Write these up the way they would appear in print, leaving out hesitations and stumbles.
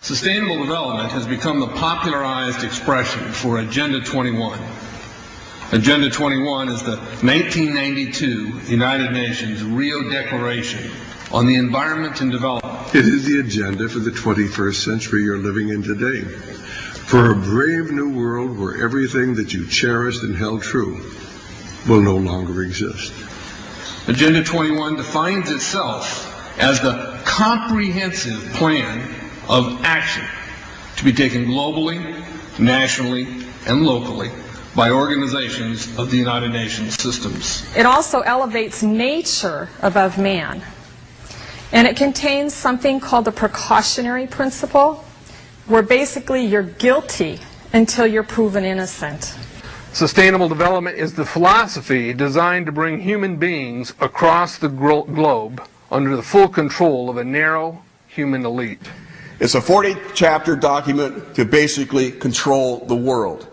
Sustainable development has become the popularized expression for Agenda 21. Agenda 21 is the 1992 United Nations Rio Declaration on the Environment and Development. It is the agenda for the 21st century you're living in today. For a brave new world where everything that you cherished and held true will no longer exist. Agenda 21 defines itself as the comprehensive plan of action to be taken globally, nationally, and locally by organizations of the United Nations systems. It also elevates nature above man. And it contains something called the precautionary principle, where basically you're guilty until you're proven innocent. Sustainable development is the philosophy designed to bring human beings across the globe under the full control of a narrow human elite. It's a 40-chapter document to basically control the world.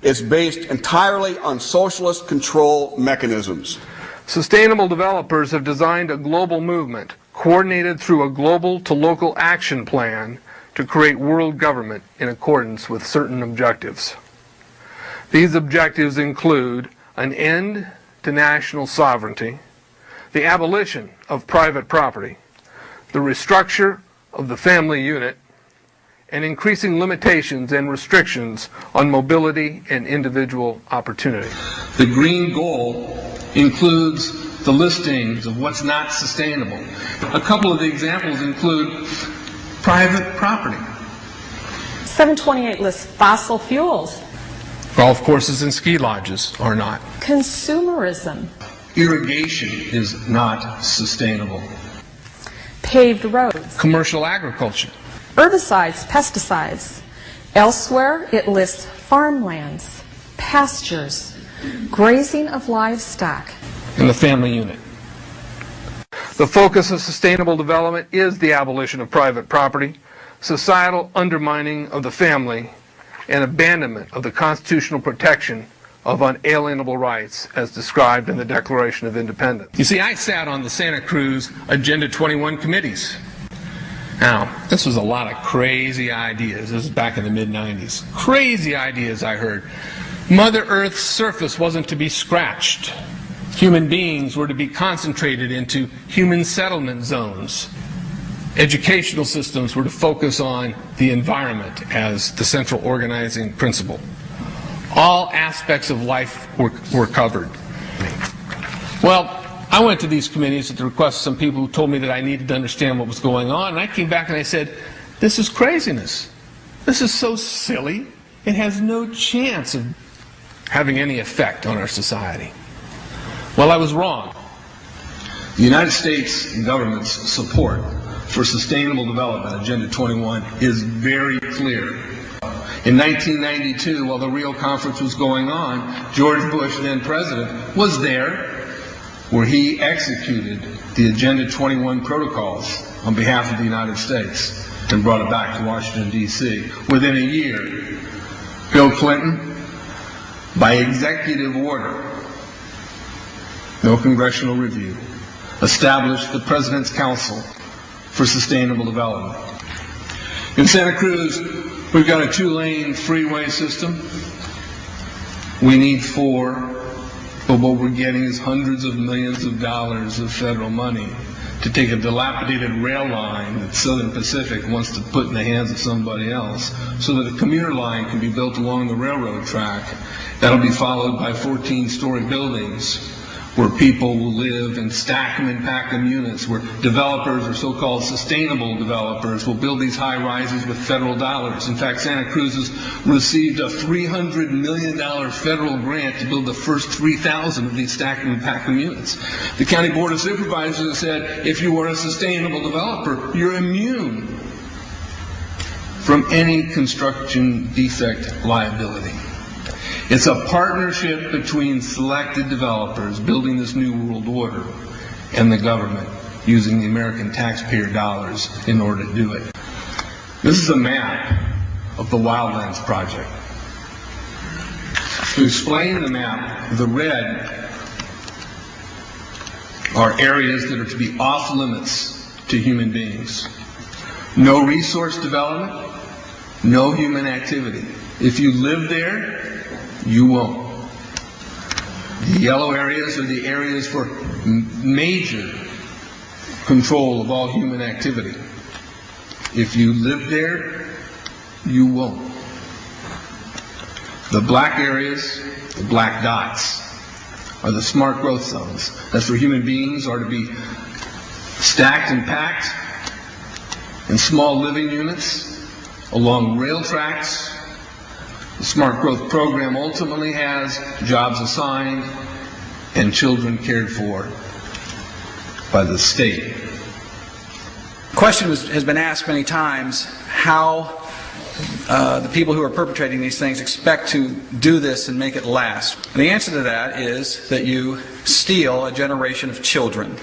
It's based entirely on socialist control mechanisms. Sustainable developers have designed a global movement coordinated through a global to local action plan to create world government in accordance with certain objectives. These objectives include an end to national sovereignty, the abolition of private property, the restructure of the family unit, and increasing limitations and restrictions on mobility and individual opportunity. The green goal includes the listings of what's not sustainable. A couple of the examples include private property. 728 lists fossil fuels. Golf courses and ski lodges are not. Consumerism. Irrigation is not sustainable. Paved roads. Commercial agriculture. Herbicides, pesticides. Elsewhere, it lists farmlands, pastures, grazing of livestock. And the family unit. The focus of sustainable development is the abolition of private property, societal undermining of the family, and abandonment of the constitutional protection of unalienable rights as described in the Declaration of Independence. You see, I sat on the Santa Cruz Agenda 21 committees. Now, this was a lot of crazy ideas. This was back in the mid-90s. Crazy ideas I heard. Mother Earth's surface wasn't to be scratched. Human beings were to be concentrated into human settlement zones. Educational systems were to focus on the environment as the central organizing principle. All aspects of life were covered. Well, I went to these committees at the request of some people who told me that I needed to understand what was going on, and I came back and I said, this is craziness. This is so silly. It has no chance of having any effect on our society. Well, I was wrong. The United States government's support for Sustainable Development, Agenda 21, is very clear. In 1992, while the Rio Conference was going on, George Bush, then president, was there where he executed the Agenda 21 protocols on behalf of the United States and brought it back to Washington, D.C. Within a year, Bill Clinton, by executive order, no congressional review, established the President's Council for Sustainable Development. In Santa Cruz, we've got a 2-lane freeway system. We need 4, but what we're getting is hundreds of millions of dollars of federal money to take a dilapidated rail line that Southern Pacific wants to put in the hands of somebody else so that a commuter line can be built along the railroad track. That'll be followed by 14-story buildings where people will live and stack them in pack them units, where developers or so-called sustainable developers will build these high rises with federal dollars. In fact, Santa Cruz has received a $300 million federal grant to build the first 3,000 of these stack them and pack them units. The County Board of Supervisors has said, if you are a sustainable developer, you're immune from any construction defect liability. It's a partnership between selected developers building this new world order and the government using the American taxpayer dollars in order to do it. This is a map of the Wildlands Project. To explain the map, the red are areas that are to be off limits to human beings. No resource development, No human activity. If you live there, you won't. The yellow areas are the areas for major control of all human activity. If you live there, you won't. The black areas, the black dots, are the smart growth zones. That's where human beings are to be stacked and packed in small living units along rail tracks. The Smart Growth Program ultimately has jobs assigned and children cared for by the state. The question has been asked many times how the people who are perpetrating these things expect to do this and make it last. And the answer to that is that you steal a generation of children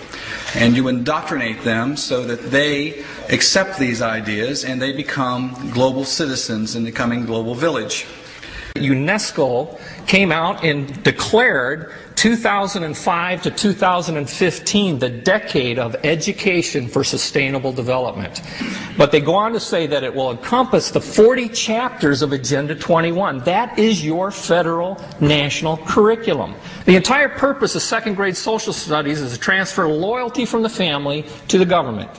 and you indoctrinate them so that they accept these ideas and they become global citizens in the coming global village. UNESCO came out and declared 2005 to 2015 the decade of education for sustainable development. But they go on to say that it will encompass the 40 chapters of Agenda 21. That is your federal national curriculum. The entire purpose of second grade social studies is to transfer loyalty from the family to the government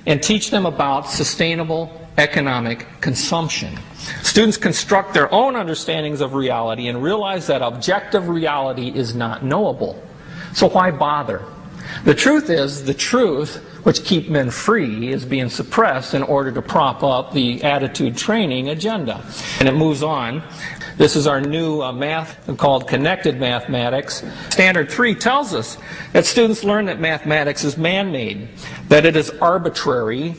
and teach them about sustainable economic consumption. Students construct their own understandings of reality and realize that objective reality is not knowable. So why bother? The truth is, the truth which keep men free is being suppressed in order to prop up the attitude training agenda. And it moves on. This is our new math called connected mathematics. Standard 3 tells us that students learn that mathematics is man-made, that it is arbitrary,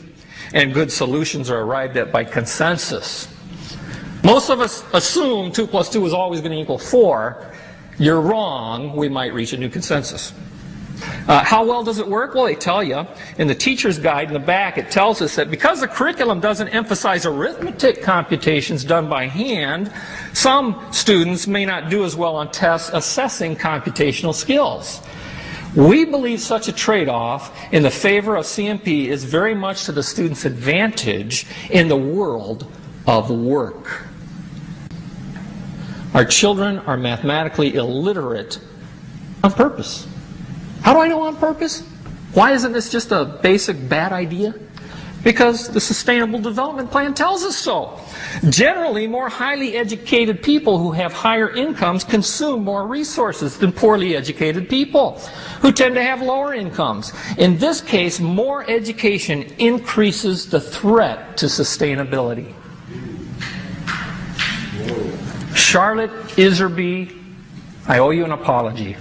and good solutions are arrived at by consensus. Most of us assume 2 plus 2 is always going to equal 4. You're wrong. We might reach a new consensus. How well does it work? Well, they tell you in the teacher's guide in the back, it tells us that because the curriculum doesn't emphasize arithmetic computations done by hand, some students may not do as well on tests assessing computational skills. We believe such a trade-off in the favor of CMP is very much to the student's advantage in the world of work. Our children are mathematically illiterate on purpose. How do I know on purpose? Why isn't this just a basic bad idea? Because the Sustainable Development Plan tells us so. Generally, more highly educated people who have higher incomes consume more resources than poorly educated people who tend to have lower incomes. In this case, more education increases the threat to sustainability. Charlotte Iserby, I owe you an apology.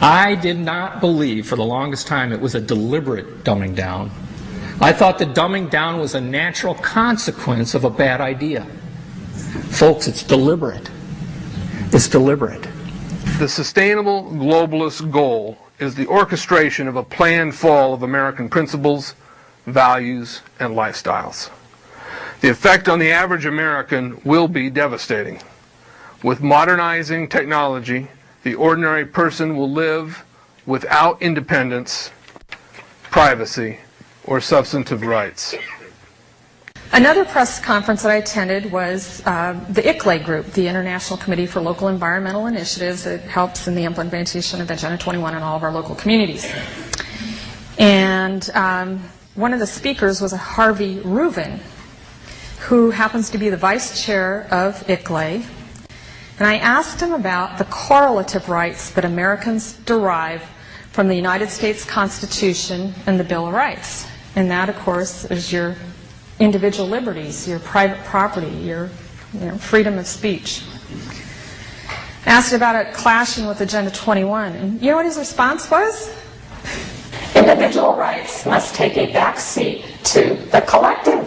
I did not believe for the longest time it was a deliberate dumbing down. I thought the dumbing down was a natural consequence of a bad idea. Folks, it's deliberate. It's deliberate. The sustainable globalist goal is the orchestration of a planned fall of American principles, values, and lifestyles. The effect on the average American will be devastating. With modernizing technology, the ordinary person will live without independence, privacy, or substantive rights. Another press conference that I attended was the ICLEI group, the International Committee for Local Environmental Initiatives. It helps in the implementation of Agenda 21 in all of our local communities. And one of the speakers was a Harvey Reuven, who happens to be the vice chair of ICLEI. And I asked him about the correlative rights that Americans derive from the United States Constitution and the Bill of Rights. And that, of course, is your individual liberties, your private property, your freedom of speech. I asked about it clashing with Agenda 21. And you know what his response was? Individual rights must take a back seat to the collective